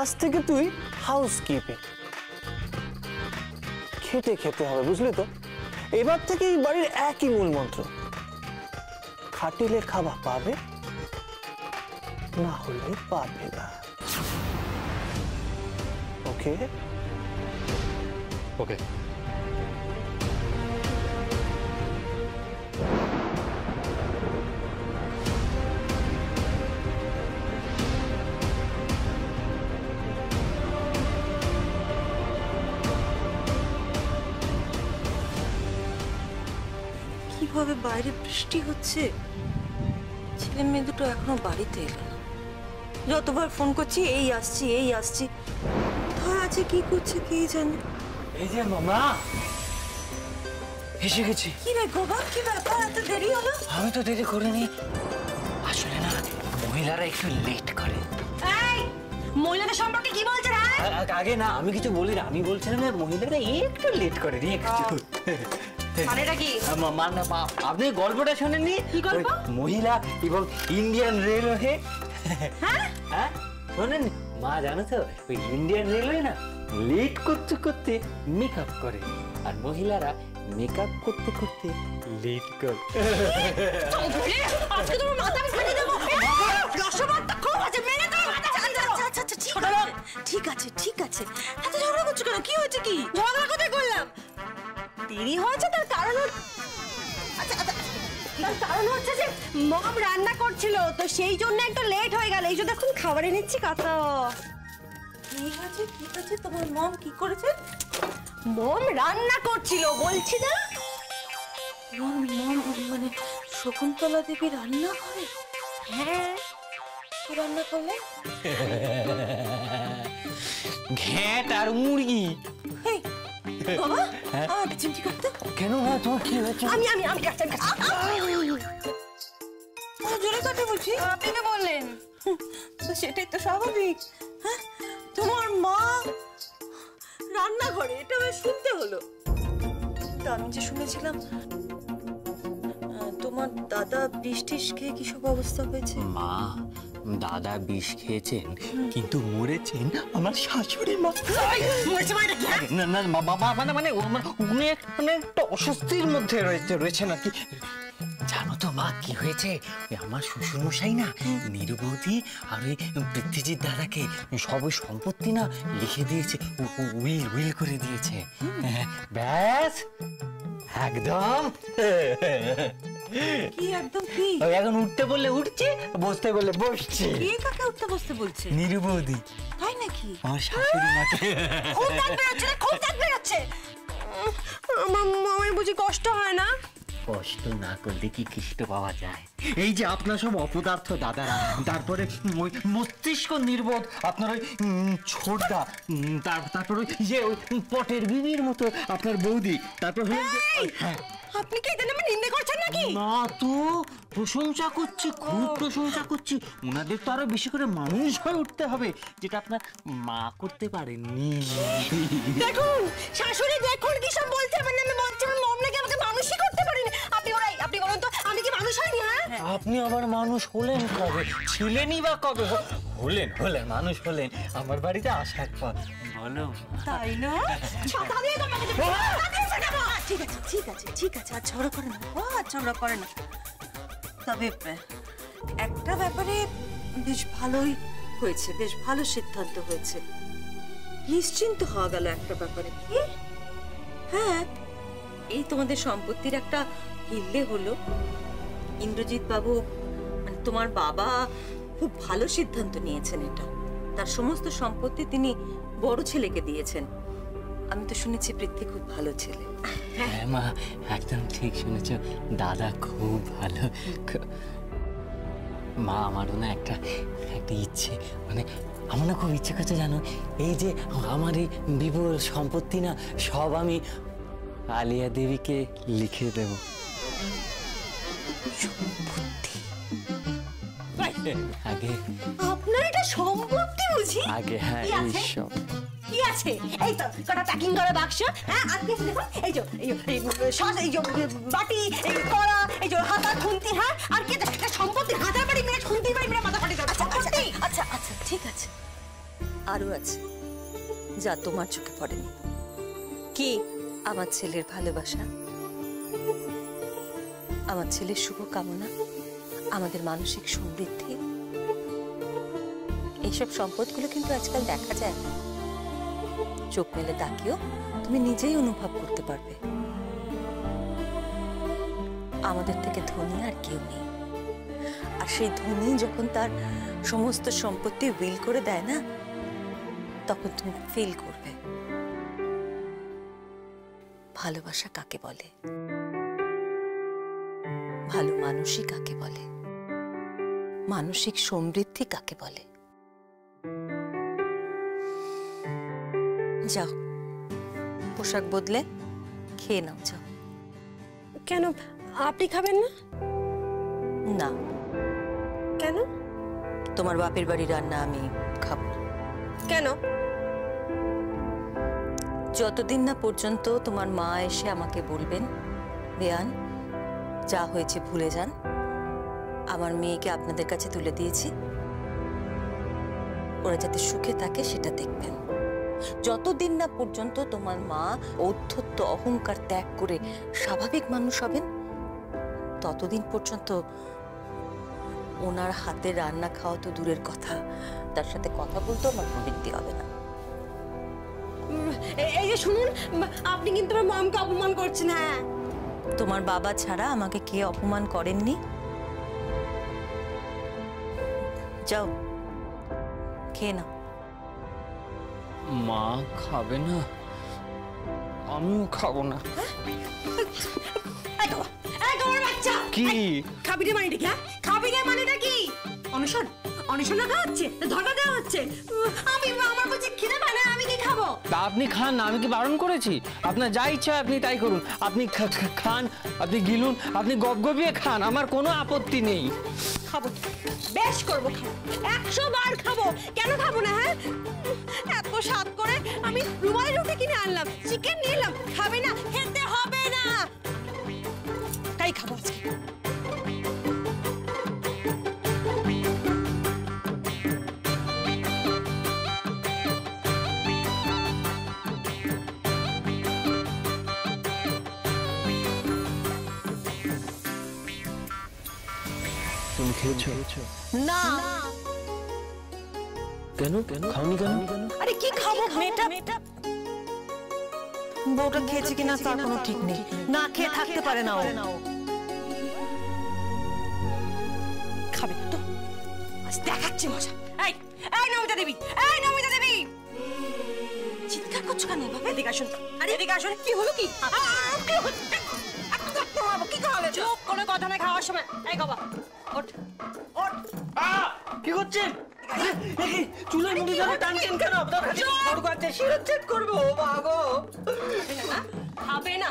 আজ থেকে তুই হাউসকিপিং, খেটে খেতে হবে, বুঝলি তো? এবার থেকে এই বাড়ির একই মূল মন্ত্র, খাটিলে খাবার পাবে, না হলে পাবে না। ওকে ওকে। কিভাবে বাইরে বৃষ্টি হচ্ছে, ছেলে মেয়ে দুটো এখনো বাড়িতে এলো না। যতবার ফোন করছি এই আসছি এই আসছি, কোথায় আছে কি করছে কে জানে। এই যে মামা এসে গেছি। কি রে গোবা, কি ব্যাপার এত দেরি হলো? আমি তো দেরি করিনি, আসলে না মহিলারা একটু লেট করে। এই মহিলাদের সম্পর্কে কি বলছ রে? আগে না আমি কিছু বলি না, আমি বলছিলাম যে মহিলারা একটু লেট করে রে একটু। মানেটা কি? আপনি গল্পটা শোনেননি? কি গল্প? মহিলা এবং ইন্ডিয়ান রেলওয়ে। হ্যাঁ হ্যাঁ শোনেন মা, জানো তো ওই ইন্ডিয়ান রেলওয়ে না লেট করতে করতে মেকআপ করে, আর মহিলারা মেকআপ করতে করতে লেট করে। আজকে তোমার মাথা আমি ফেলে দেবো। রসমাত্তা খুব আছে, মেরে দাও মাথা। আচ্ছা ঠিক আছে ঠিক আছে, এত ঝগড়া করছো কেন? কি হয়েছে? কি ঝগড়া কোথায় করলাম? দেরি হয়েছে তার কারণ তার কারণ হচ্ছে যে মম রান্না করছিল, তো সেই জন্য একটু লেট হয়ে গেল। এই যে দেখুন খাবার এনেছি কত। ঠিক আছে তোমার মম কি করেছে? মম রান্না করছিল বলছি না। মম মানে শকুন্তলা দেবী রান্না করে? হ্যাঁ, কি রান্না করলে? ঘ্যাট আর মুরগি। বাবা আমাকে চিমটি করতে কেন না, তোমার কি হয়েছে? আমি কাটতে জোরে কাটে বুঝি? আপনি না বললেন তো, সেটাই তো স্বাভাবিক। হ্যাঁ, তোমার মা রান্না করে, এটা শুনতে হলো। তা আমি যে শুনেছিলাম তোমার দাদা বিষ টিষ খেয়ে কি সব অবস্থা হয়েছে। মা, দাদা বিষ খেয়েছেন কিন্তু মরেছেন আমার শাশুড়ি মা। না না বাবা, মানে উনি একটা অস্বস্তির মধ্যে রয়েছে নাকি। জানো তো মা কি হয়েছে? আমার শ্বশুর মশাই না নিরুবধি আর ওই পৃথ্বীজির দাদাকে সব ওই সম্পত্তি না লিখে দিয়েছে, উইল করে দিয়েছে। ব্যাস একদম। কি একদম কি? এখন উঠতে বললে উঠছে, বসতে বললে বসছে। কে কাকে উঠতে বসতে বলছে? নিরুবধি। তাই নাকি? আমার শাশুড়ি মাকে খুব দাঁত বেরোচ্ছে। আমার মামার বুঝি কষ্ট হয় না? কষ্ট না করলে কি খ্রিস্ট পাওয়া যায়? এই যে আপনার সব অপদার্থ দাদারা, তারপরে ওই মস্তিষ্ক নির্বোধ আপনার ওই ছোটদা, তারপরে যে ওই পটের বিবির মতো আপনার বৌদি, তারপর হ্যাঁ। আপনি কি এদের নামে নিন্দে করছেন নাকি? না তো, প্রশংসা করছি, খুব প্রশংসা করছি। ওনাদের তো আরো বেশি করে মানুষ হয়ে উঠতে হবে, যেটা আপনার মা করতে পারেননি। দেখুন শাশুড়ি, দেখুন কি সব বলছে আমার নামে, বলছে আমার মম নাকি আমাকে মানুষই করতে পারেনি। আপনি বলুন তো আমি কি মানুষ হইনি? হ্যাঁ, আপনি আবার মানুষ হলেন কবে? ছিলেনই বা কবে? হলেন মানুষ হলেন আমার বাড়িতে আসার পর। বলো তাই না? ছাতা দিয়ে তোমাকে ঠিক আছে আর ঝগড়া করে না। তবে একটা ব্যাপারে বেশ ভালোই হয়েছে, বেশ ভালো সিদ্ধান্ত হয়েছে। নিশ্চিন্ত হওয়া গেল একটা ব্যাপারে। কি? হ্যাঁ, এই তোমাদের সম্পত্তির একটা হিল্লে হলো। ইন্দ্রজিৎ বাবু মানে তোমার বাবা খুব ভালো সিদ্ধান্ত নিয়েছেন। এটা তার সমস্ত সম্পত্তি তিনি বড় ছেলেকে দিয়েছেন। আমি তো শুনেছি পৃথ্বী খুব ভালো ছেলে। হ্যাঁ মা, একদম ঠিক শুনেছ, দাদা খুব ভালো। মা আমারও না একটা ইচ্ছে, মানে আমার না খুব ইচ্ছে করছে জানো, এই যে আমার এই বিপুল সম্পত্তি না সব আমি আলিয়া দেবীকে লিখে দেব। আগে আপনার এটা সম্পত্তি বুঝি? আগে হ্যাঁ, এই সব কি আছে? এই তো কটা প্যাকিং করা বাক্স। হ্যাঁ, আর কি আছে দেখুন, এই যে বাটি, এই কড়া, এই যে হাতা খুন্তি। হ্যাঁ, আর কি সম্পত্তি? হাতার বাড়ি মেরে খুন্তি বাড়ি মেরে মাথা ফাটি যাবে। আচ্ছা ঠিক আছে আরো আছে যা তোমার চোখে পড়েনি। কি? আমার ছেলের ভালোবাসা, আমার ছেলের শুভ কামনা, আমাদের মানসিক সমৃদ্ধি, এইসব সম্পদগুলো কিন্তু আজকাল দেখা যায় না। চোখ মেলে তাকিয়েও তুমি নিজেই অনুভব করতে পারবে আমাদের থেকে ধনী আর কেউ নেই। আর সেই ধনী যখন তার সমস্ত সম্পত্তি উইল করে দেয় না, তখন তুমি ফিল করবে ভালোবাসা কাকে বলে, ভালো মানুষই কাকে বলে, মানসিক সমৃদ্ধি কাকে বলে। যাও পোশাক বদলে খেয়ে নাও, যাও। কেন, আপনি খাবেন না? না। কেন? তোমার বাপের বাড়ি রান্না আমি খাবো না। কেন? যতদিন না পর্যন্ত তোমার মা এসে আমাকে বলবেন, বেয়ান যা হয়েছে ভুলে যান, আমার মেয়েকে আপনাদের কাছে তুলে দিয়েছি, ওরা যাতে সুখে থাকে সেটা দেখবেন। যতদিন না পর্যন্ত তোমার মা ঔদ্ধত্য অহংকার ত্যাগ করে স্বাভাবিক মানুষ হবেন, ততদিন পর্যন্ত ওনার হাতে রান্না খাওয়া তো দূরের কথা, তার সাথে কথা বলতেও আমার প্রবৃত্তি হবে না। এই যে শুনুন, আপনি কিন্তু আমার মমকে অপমান করছেন। হ্যাঁ, তোমার বাবা ছাড়া আমাকে কে অপমান করেননি? যাও খেয়ে নাও। মা খাবে না, আমিও খাবো না। বাচ্চা কি খাবিরে মানেটা কি? খাবিরে মানেটা কি? অনশন, অনশন রাখা হচ্ছে, ধর্ণা দেওয়া হচ্ছে। আমি আমার বলছি খিদে পায় না, আমি কি খাবো? তা আপনি খান না, আমি কি বারণ করেছি? আপনার যা ইচ্ছা আপনি তাই করুন, আপনি খান, আপনি গিলুন, আপনি গপগপিয়ে খান, আমার কোনো আপত্তি নেই। খাবো, বেশ করবো, খাবো, 100 বার খাবো। কেন খাবো না? হ্যাঁ, এত স্বাদ করে আমি রুমালি রুটি কিনে আনলাম, চিকেন নিয়ে এলাম, খাবে না? খেতে হবে না, তাই খাবো আজকে। তুমি খেয়েছো? না। কেন খাওনি কেন? আরে কি খাবো? মেয়েটা বউটা খেয়েছে কিনা তার কোনো ঠিক নেই, না খেয়ে থাকতে পারে না ও। খাবে না তো? আজ দেখাচ্ছি মজা। এই এই নমিতা দেবী, এই নমিতা দেবী, চিৎকার করছো কেন এভাবে? এদিকে আসুন। আরে এদিকে আসুন। কি হলো? কি কি হচ্ছে? কি খাওয়ালে? চুপ করে কথা না খাওয়ার সময়। এই বাবা ওঠ, ওঠ। কি করছেন? চুলের মুড়ি ধরে টানছেন কেন? আপনার কাছে খড় আছে, শিরচ্ছেদ করবো। ও বাগো, খাবে না?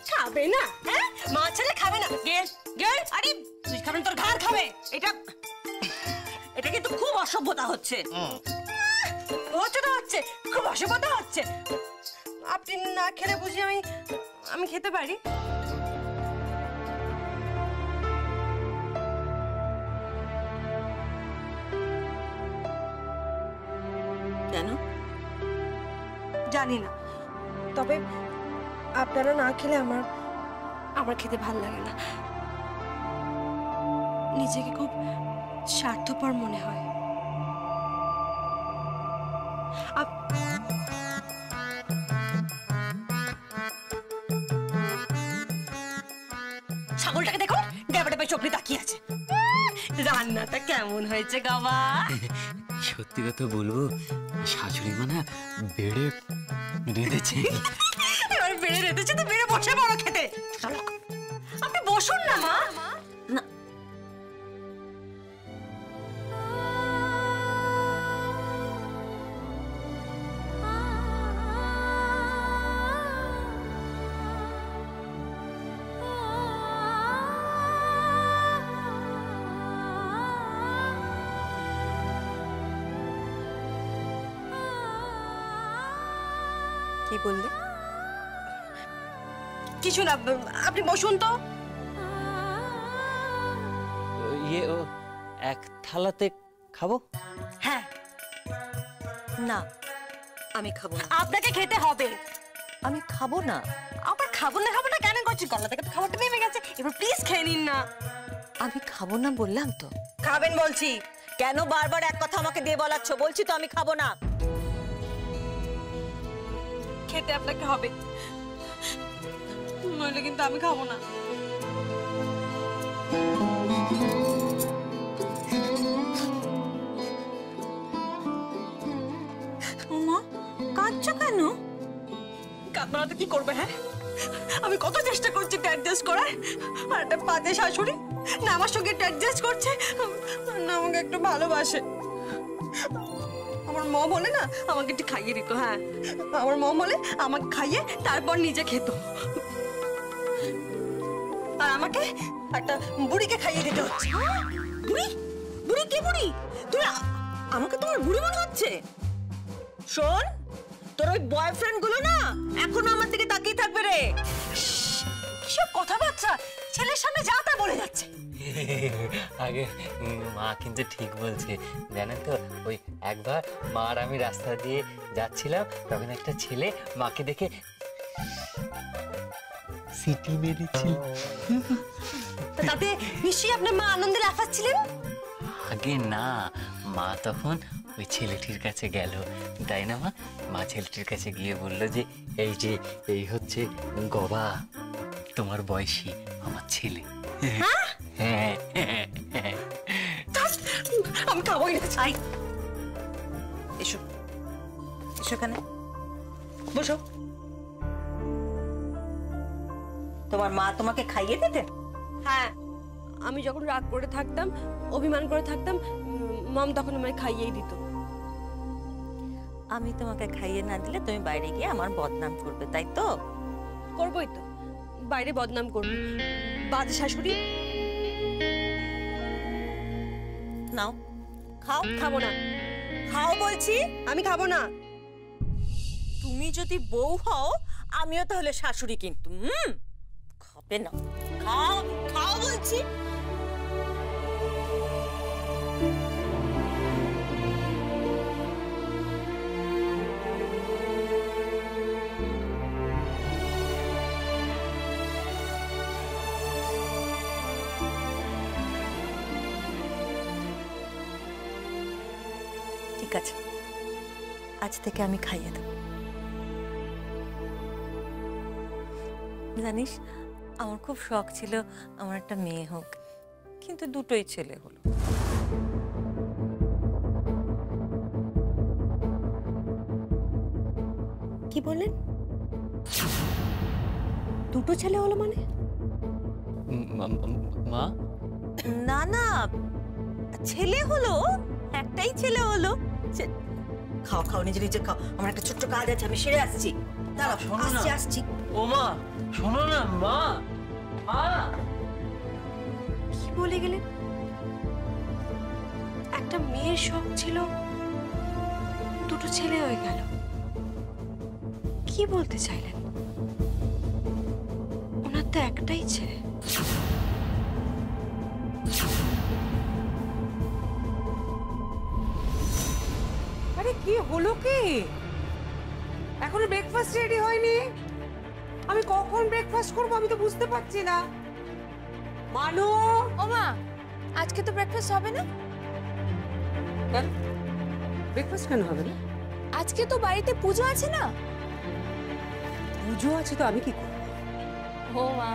খাবে না? হ্যাঁ, মা ছেলে খাবে না? গেল গেল। আরে তুই খাবেন, তোর ঘাড় খাবে। এটা কিন্তু খুব অসভ্যতা হচ্ছে, হচ্ছে, খুব অসভ্যতা হচ্ছে। আপনি না খেলে বুঝি আমি খেতে পারি? কেন জানি না, তবে আপনারা না খেলে আমার খেতে ভাল লাগে না। নিজেকে খুব স্বার্থপর মনে হয়। ছাগলটাকে দেখুন, ডেবে ডেবে চোখ দিয়ে তাকিয়ে আছে। রান্নাটা কেমন হয়েছে গাবা? সত্যি কথা বলবো, শাশুড়ি মা না বেড়ে রেঁধেছে। এবার বেড়ে রেঁধেছে তো বেড়ে বসে বড় খেতে। আপনি বসুন না মা। না, কি বললে? কিছু না, আপনি বসুন তো। ইয়ে ও এক থালাতে খাবো? হ্যাঁ। না, আমি খাবো না। আপনাকে খেতে হবে। আমি খাবো না। আবার খাবো না কেন করছি? গলা থেকে তো খাবারটা নেমে গেছে, এবার প্লিজ খেয়ে নিন না। আমি খাবো না বললাম তো। খাবেন বলছি। কেন বারবার এক কথা আমাকে দিয়ে বলাচ্ছ? বলছি তো আমি খাবো না। খেতে আপনাকে হবে, নইলে কিন্তু আমি খাবো না। মা, কাঁদছো কেন? কাঁদনা তো কি করবে? হ্যাঁ, আমি কত চেষ্টা করছি অ্যাডজাস্ট করার, আর একটা পাতে শাশুড়ি না আমার সঙ্গে অ্যাডজাস্ট করছে, না আমাকে একটু ভালোবাসে। আমার মম হলে না আমাকে একটু খাইয়ে দিত। হ্যাঁ, আমার মম হলে আমাকে খাইয়ে তারপর নিজে খেত, আর আমাকে একটা বুড়িকে খাইয়ে দিতে হচ্ছে। বুড়ি? বুড়ি? কি বুড়ি? তুই আমাকে তোমার বুড়ি মনে হচ্ছে? শোন, তোর ওই বয়ফ্রেন্ড গুলো না এখনো আমার দিকে তাকিয়ে থাকবে রে। কিসব কথাবার্তা, ছেলের সামনে যা তা বলে যাচ্ছে। আগে মা কিন্তু ঠিক বলছে, জানেন তো, ওই একবার মা আর আমি রাস্তা দিয়ে যাচ্ছিলাম, তখন একটা ছেলে মাকে দেখে সিটি মেরেছিল। তাতে নিশ্চয়ই আপনার মা আনন্দে লাফাচ্ছিলেন। আগে না, মা তখন ওই ছেলেটির কাছে গেল, তাই না মা? মা ছেলেটির কাছে গিয়ে বলল যে এই হচ্ছে গবা, তোমার বয়সী আমার ছেলে। হ্যাঁ, আমি খাবোই না। আই, এসো এসো, এখানে বসো। তোমার মা তোমাকে খাইয়ে দিতেন? হ্যাঁ, আমি যখন রাগ করে থাকতাম, অভিমান করে থাকতাম, মম তখন আমায় খাইয়েই দিত। আমি তোমাকে খাইয়ে না দিলে তুমি বাইরে গিয়ে আমার বদনাম করবে, তাই তো? করবোই তো, বাইরে বদনাম করবো। বাজে শাশুড়ি। নাও, খাও। খাবো না। খাও বলছি। আমি খাবো না। তুমি যদি বউ হও, আমিও তাহলে শাশুড়ি, কিন্তু খাবে না। খাও, খাও বলছি। ঠিক আছে, আজ থেকে আমি খাইয়ে দেব। জানিস, আমার খুব শখ ছিল আমার একটা মেয়ে হোক, কিন্তু দুটোই ছেলে হলো। কি বললেন? দুটো ছেলে হলো মানে? মা? না না, ছেলে হলো, একটাই ছেলে হলো। খাও খাও, নিজে নিজে খাও। আমার একটা ছোট্ট কাজ আছে, আমি সেরে আসছি। দাঁড়াও, আসছি আসছি। ও মা, শোনো না মা। মা, কি বলে গেলেন? একটা মেয়ের শখ ছিল, দুটো ছেলে হয়ে গেল। কি বলতে চাইলেন? ওনার তো একটাই ছেলে। আরে কি হলো কি? এখনো ব্রেকফাস্ট রেডি হয়নি? আমি কখন ব্রেকফাস্ট করব আমি তো বুঝতে পারছি না। মানু, ও মা, আজকে তো ব্রেকফাস্ট হবে না। কেন ব্রেকফাস্ট কেন হবে না? আজকে তো বাড়িতে পুজো আছে না। পুজো আছে তো আমি কি করব? ও মা,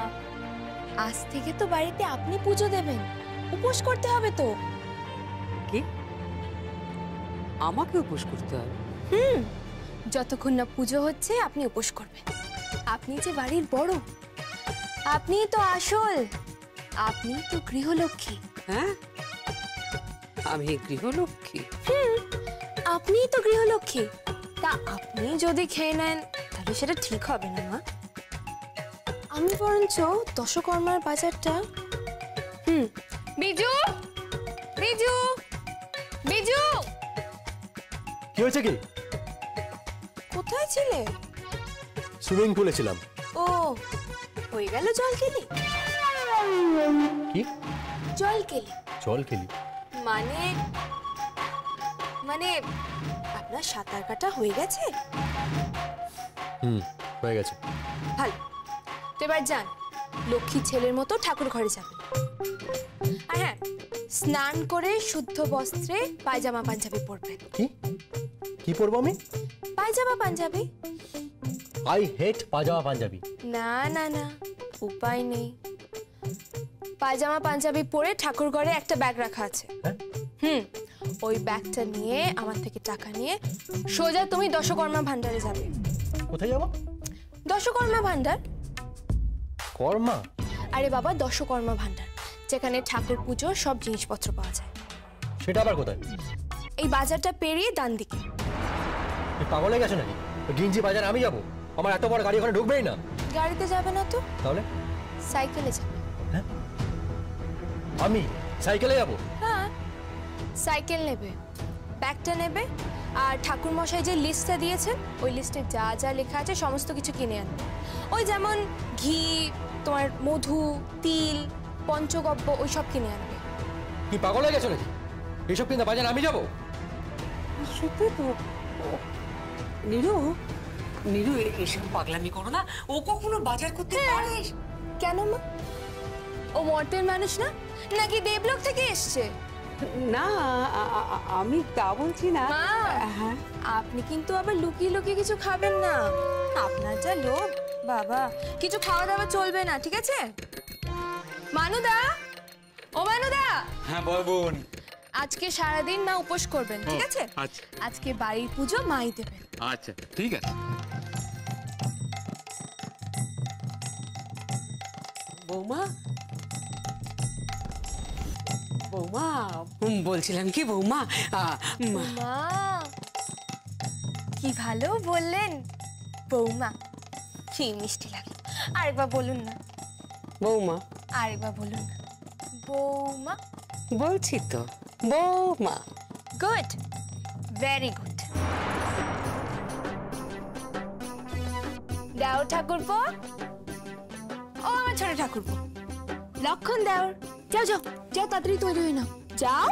আজ থেকে তো বাড়িতে আপনি পুজো দেবেন, উপোস করতে হবে তো। কি আমাকে উপোস করতে হবে? যতক্ষণ না পুজো হচ্ছে আপনি উপোস করবেন। আপনি যে বাড়ির বড়, আপনিই তো আসল, আপনিই তো গৃহলক্ষ্মী। হ্যাঁ, আমি গৃহলক্ষ্মী? আপনিই তো গৃহলক্ষ্মী। তা আপনি যদি খেয়ে নেন তাহলে সেটা ঠিক হবে না মা। আমি বরঞ্চ দশকর্মার বাজারটা বিজু, বিজু, বিজু, কি হয়েছে? কি কোথায় ছিলে? সুইমিং পুলে ছিলাম। ও, হয়ে গেল জল কেলি? কি জল কেলি জল খেলি? মানে মানে আপনার সাঁতার কাটা হয়ে গেছে? হয়ে গেছে। ভালো, তো এবার যান, লক্ষ্মী ছেলের মতো ঠাকুর ঘরে যাবেন। আর হ্যাঁ, স্নান করে শুদ্ধ বস্ত্রে পায়জামা পাঞ্জাবি পরবেন। কি কি পরবো আমি? পায়জামা পাঞ্জাবি। আই হেট পাজামা পাঞ্জাবি। না না না, উপায় নেই। পায়জামা পাঞ্জাবি পরে ঠাকুর ঘরে একটা ব্যাগ রাখা আছে। হ্যাঁ? ওই ব্যাগটা নিয়ে আমার থেকে টাকা নিয়ে সোজা তুমি দশকর্মা ভান্ডারে যাবে। কোথায় যাবো? দশকর্মা ভান্ডার। কর্মা? আরে বাবা, দশকর্মা ভান্ডার, যেখানে ঠাকুর পুজোর সব জিনিসপত্র পাওয়া যায়। সেটা আবার কোথায়? এই বাজারটা পেরিয়ে ডান দিকে। তুই পাগল হয়ে গেছো নাকি? গিঞ্জি বাজার আমি যাবো? আমার এত বড় গাড়ি ওখানে ঢুকবেই না। গাড়িতে যাবে না তো? তাহলে সাইকেলে যাবে। হ্যাঁ, আমি সাইকেলে যাবো? হ্যাঁ, সাইকেল নেবে, ব্যাগটা নেবে, আর ঠাকুর মশাই যে লিস্টটা দিয়েছেন ওই লিস্টে যা যা লেখা আছে সমস্ত কিছু কিনে আনবে। ওই যেমন ঘি, তোমার মধু, তিল, পঞ্চগব্য, ওই সব কিনে আনবে। কি পাগল হয়ে গেছো নাকি? এইসব কিনতে বাজার আমি যাবো? সত্যি তো। নীরু, নীরু এসব পাগলামি করো না, ও কখনো বাজার করতে পারে? কেন মা, ও মর্তের মানুষ না, নাকি দেবলোক থেকে এসছে? না, আমি তা বলছি না। মা, হ্যাঁ, আপনি কিন্তু আবার লুকিয়ে লুকিয়ে কিছু খাবেন না। আপনার যা লোভ বাবা, কিছু খাওয়া দাওয়া চলবে না, ঠিক আছে? মানুদা, ও মানুদা। হ্যাঁ বল বোন। আজকে সারাদিন মা উপোস করবেন, ঠিক আছে? আচ্ছা আজকে বাড়ির পুজো মাই দেবেন। আচ্ছা ঠিক আছে। বৌমা, বৌমা, বলছিলাম কি বৌমা, মা, কি ভালো বললেন বৌমা, কি মিষ্টি লাগলো। আরেকবার বলুন না। বৌমা আরেকবার বলুন না। বৌমা। বলছি তো, বৌমা। Good, very good. দাও ঠাকুরপো, ও আমার ছোট ঠাকুরপো, লক্ষণ দাও। যাও যাও যাও, তাড়াতাড়ি তৈরি হয়ে নাও, যাও।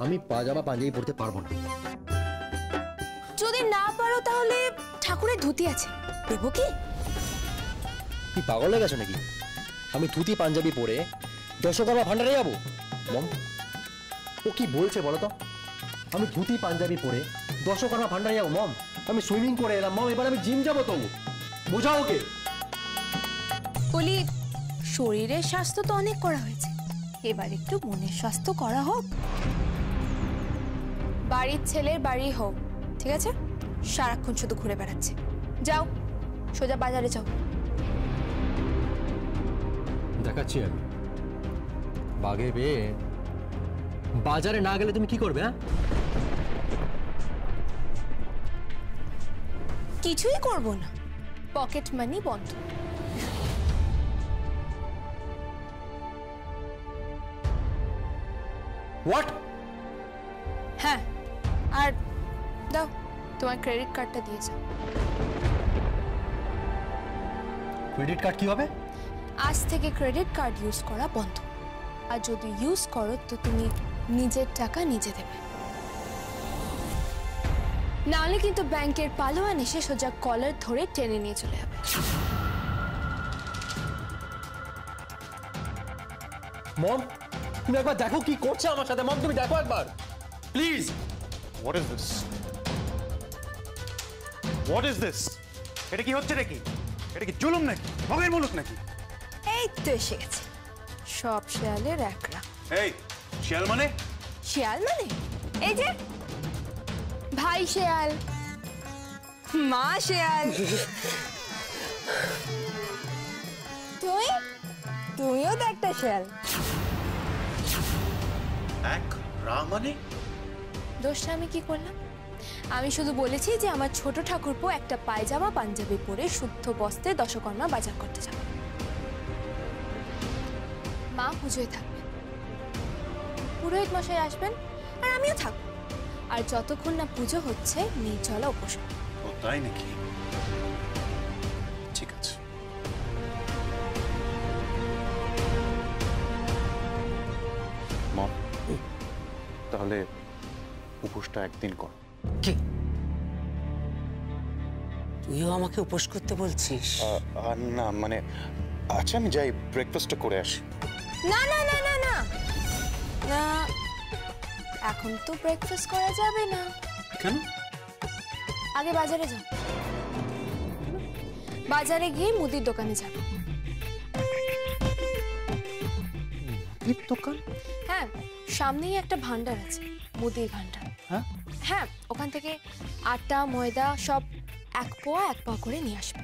আমি পাজামা পাঞ্জাবি পরতে পারবো না। যদি না পারো তাহলে ঠাকুরের ধুতি আছে, দেবো কি? কি পাগল হয়ে গেছো নাকি? আমি ধুতি পাঞ্জাবি পরে দশকর্মা ভান্ডারে যাবো? মম, ও কি বলছে বলো তো? আমি ধুতি পাঞ্জাবি পরে দশকর্মা ভান্ডারে যাবো? মম, আমি সুইমিং করে এলাম মম, এবার আমি জিম যাবো। তো বোঝাও ওকে। বলি, শরীরের স্বাস্থ্য তো অনেক করা হয়েছে, এবার একটু মনের স্বাস্থ্য করা হোক। বাড়ির ছেলের বাড়ি হোক, ঠিক আছে? সারাক্ষণ শুধু ঘুরে বেড়াচ্ছে। যাও, সোজা বাজারে যাও। দেখাচ্ছি আমি বাগে বেয়ে। বাজারে না গেলে তুমি কি করবে? হ্যাঁ, কিছুই করব না, পকেট মানি বন্ধ। হোয়াট? হ্যাঁ, আর দাও তোমার ক্রেডিট কার্ডটা দিয়ে যাও। ক্রেডিট কার্ড কি হবে? আজ থেকে ক্রেডিট কার্ড ইউজ করা বন্ধ, আর যদি ইউজ করো তো তুমি নিজের টাকা নিজে দেবে, নাহলে কিন্তু ব্যাংকের পালোয়ান এসে সোজা কলার ধরে টেনে নিয়ে চলে যাবে। মম, তুমি একবার দেখো কি করছে আমার সাথে। মম, তুমি দেখো একবার please. What is this? What is this? এটা কি হচ্ছে নাকি? এটা কি জুলুম নাকি? ভগের মুলুক নাকি? এই তো এসে গেছে সব শেয়ালের একরা। এই শিয়াল মানে? শিয়াল মানে এই যে ভাই শেয়াল, মা শেয়াল। তুমিও তো একটা শেয়াল। এক রা মানে? দোষটা আমি কি করলাম? আমি শুধু বলেছি যে আমার ছোট ঠাকুরপো একটা পায়জামা পাঞ্জাবি পরে শুদ্ধ বস্ত্রে দশকর্মা বাজার করতে যাবে। মা পুজোয় থাকবে, পুরোহিত মশাই আসবেন, আর আমিও থাকবো। আর যতক্ষণ না পুজো হচ্ছে নির্জলা উপোস। ও তাই নাকি? ঠিক আছে। মম, তাহলে উপোসটা একদিন কর। কি তুইও আমাকে উপোস করতে বলছিস? আর না মানে, আচ্ছা আমি যাই ব্রেকফাস্টটা করে আসি। না না না না না না, এখন তো ব্রেকফাস্ট করা যাবে না। কেন? আগে বাজারে যাও, বাজারে গিয়ে মুদির দোকানে যাও। মুদির দোকান? হ্যাঁ, সামনেই একটা ভান্ডার আছে, মুদির ভান্ডার। হ্যাঁ হ্যাঁ, ওখান থেকে আটা ময়দা সব এক পোয়া করে নিয়ে আসবে।